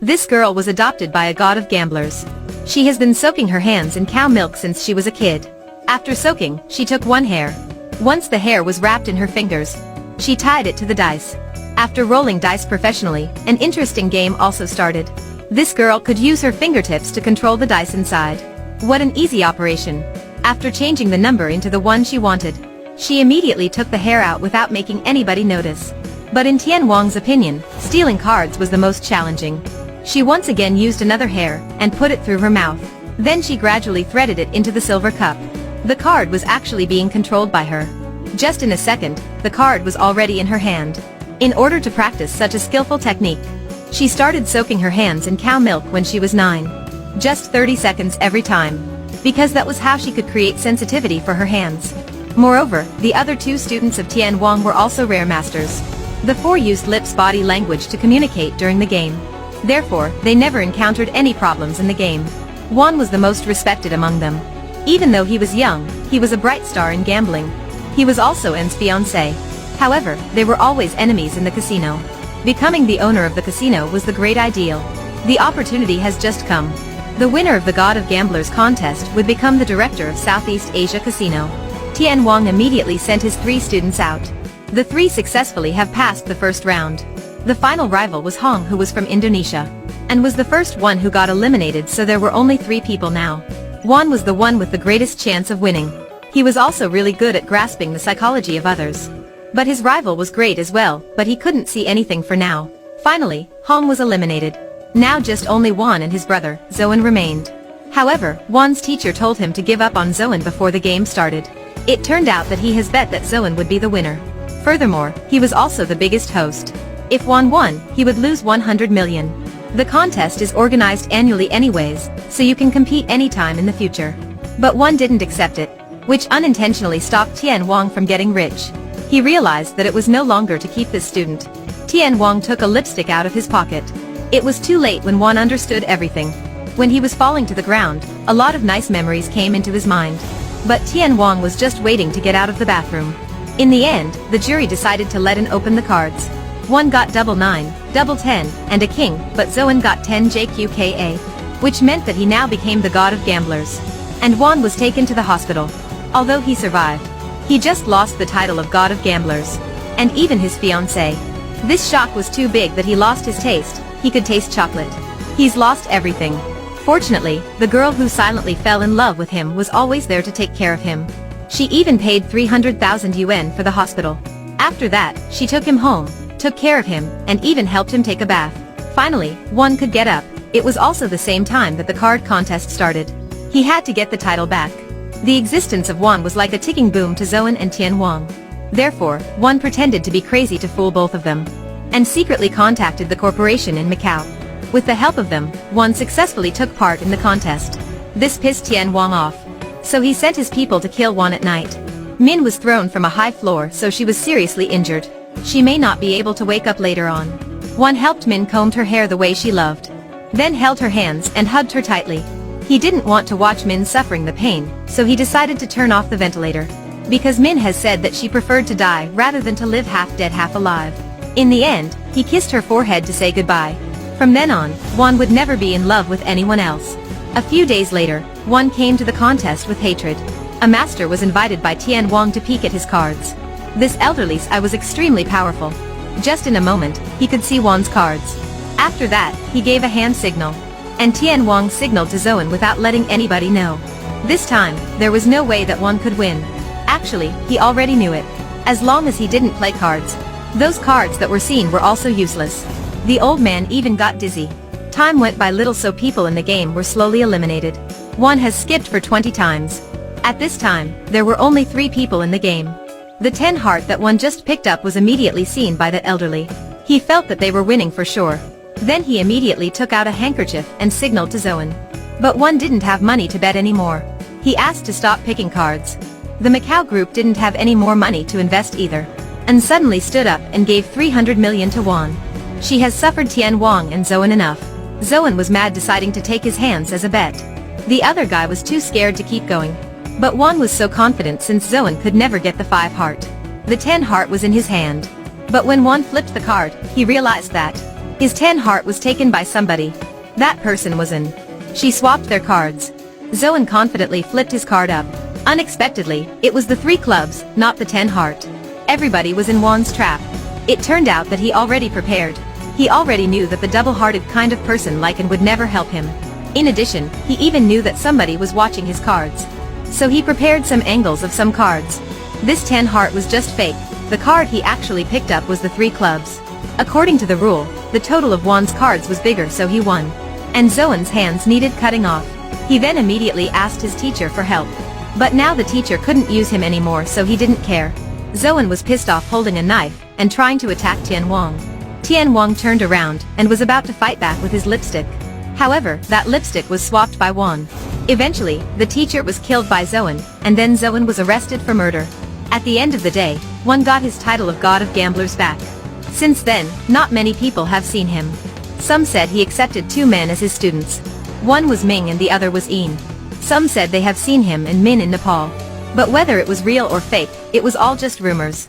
This girl was adopted by a god of gamblers. She has been soaking her hands in cow milk since she was a kid. After soaking, she took one hair. Once the hair was wrapped in her fingers, she tied it to the dice. After rolling dice professionally, an interesting game also started. This girl could use her fingertips to control the dice inside. What an easy operation. After changing the number into the one she wanted, she immediately took the hair out without making anybody notice. But in Tian Wang's opinion, stealing cards was the most challenging. She once again used another hair and put it through her mouth. Then she gradually threaded it into the silver cup. The card was actually being controlled by her. Just in a second, the card was already in her hand. In order to practice such a skillful technique, she started soaking her hands in cow milk when she was 9. Just 30 seconds every time. Because that was how she could create sensitivity for her hands. Moreover, the other two students of Tian Wang were also rare masters. The four used lips body language to communicate during the game. Therefore, they never encountered any problems in the game. Wan was the most respected among them. Even though he was young, he was a bright star in gambling. He was also En's fiancé. However, they were always enemies in the casino. Becoming the owner of the casino was the great ideal. The opportunity has just come. The winner of the God of Gamblers contest would become the director of Southeast Asia Casino. Tian Wang immediately sent his 3 students out. The 3 successfully have passed the first round. The final rival was Hong, who was from Indonesia, and was the first one who got eliminated, so there were only 3 people now. Wan was the one with the greatest chance of winning. He was also really good at grasping the psychology of others. But his rival was great as well, but he couldn't see anything for now. Finally, Hong was eliminated. Now just only Wan and his brother, Zoan, remained. However, Wan's teacher told him to give up on Zoan before the game started. It turned out that he has bet that Zoan would be the winner. Furthermore, he was also the biggest host. If Wan won, he would lose 100 million. The contest is organized annually anyways, so you can compete anytime in the future. But Wan didn't accept it, which unintentionally stopped Tian Wang from getting rich. He realized that it was no longer to keep this student. Tian Wang took a lipstick out of his pocket. It was too late when Wan understood everything. When he was falling to the ground, a lot of nice memories came into his mind. But Tian Wang was just waiting to get out of the bathroom. In the end, the jury decided to let him open the cards. One got double 9, double 10, and a king, but Zoan got 10 JQKA, which meant that he now became the god of gamblers. And Wan was taken to the hospital. Although he survived, he just lost the title of god of gamblers. And even his fiancée. This shock was too big that he lost his taste. He could taste chocolate. He's lost everything. Fortunately, the girl who silently fell in love with him was always there to take care of him. She even paid 300,000 yuan for the hospital. After that, she took him home, took care of him, and even helped him take a bath. Finally, Wan could get up. It was also the same time that the card contest started. He had to get the title back. The existence of Wan was like a ticking boom to Zoan and Tian Wang. Therefore, Wan pretended to be crazy to fool both of them, and secretly contacted the corporation in Macau. With the help of them, Wan successfully took part in the contest. This pissed Tian Wang off. So he sent his people to kill Wan at night. Min was thrown from a high floor, so she was seriously injured. She may not be able to wake up later on. Wan helped Min comb her hair the way she loved. Then held her hands and hugged her tightly. He didn't want to watch Min suffering the pain, so he decided to turn off the ventilator. Because Min has said that she preferred to die rather than to live half dead half alive. In the end, he kissed her forehead to say goodbye. From then on, Wan would never be in love with anyone else. A few days later, Wan came to the contest with hatred. A master was invited by Tian Wang to peek at his cards. This elderly guy was extremely powerful. Just in a moment, he could see Wan's cards. After that, he gave a hand signal. And Tian Wang signaled to Zoan without letting anybody know. This time, there was no way that Wan could win. Actually, he already knew it. As long as he didn't play cards, those cards that were seen were also useless. The old man even got dizzy. Time went by little, so people in the game were slowly eliminated. Wan has skipped for 20 times. At this time, there were only 3 people in the game. The 10 heart that Wan just picked up was immediately seen by the elderly. He felt that they were winning for sure. Then he immediately took out a handkerchief and signaled to Zoan. But Wan didn't have money to bet anymore. He asked to stop picking cards. The Macau group didn't have any more money to invest either, and suddenly stood up and gave 300 million to Wan. She has suffered Tian Wang and Zoan enough. Zoan was mad, deciding to take his hands as a bet. The other guy was too scared to keep going. But Wan was so confident since Zoan could never get the 5 heart. The 10 heart was in his hand. But when Wan flipped the card, he realized that His 10 heart was taken by somebody. That person was An. She swapped their cards. Zoan confidently flipped his card up. Unexpectedly, it was the 3 clubs, not the 10 heart. Everybody was in Juan's trap. It turned out that he already prepared. He already knew that the double-hearted kind of person like An would never help him. In addition, he even knew that somebody was watching his cards. So he prepared some angles of some cards. This 10 heart was just fake. The card he actually picked up was the 3 clubs. According to the rule, the total of Juan's cards was bigger, so he won. And Zoan's hands needed cutting off. He then immediately asked his teacher for help. But now the teacher couldn't use him anymore, so he didn't care. Zoan was pissed off, holding a knife and trying to attack Tian Wang. Tian Wang turned around and was about to fight back with his lipstick. However, that lipstick was swapped by Juan. Eventually, the teacher was killed by Zoan, and then Zoan was arrested for murder. At the end of the day, Juan got his title of God of Gamblers back. Since then, not many people have seen him. Some said he accepted 2 men as his students. One was Ming and the other was Een. Some said they have seen him and Min in Nepal. But whether it was real or fake, it was all just rumors.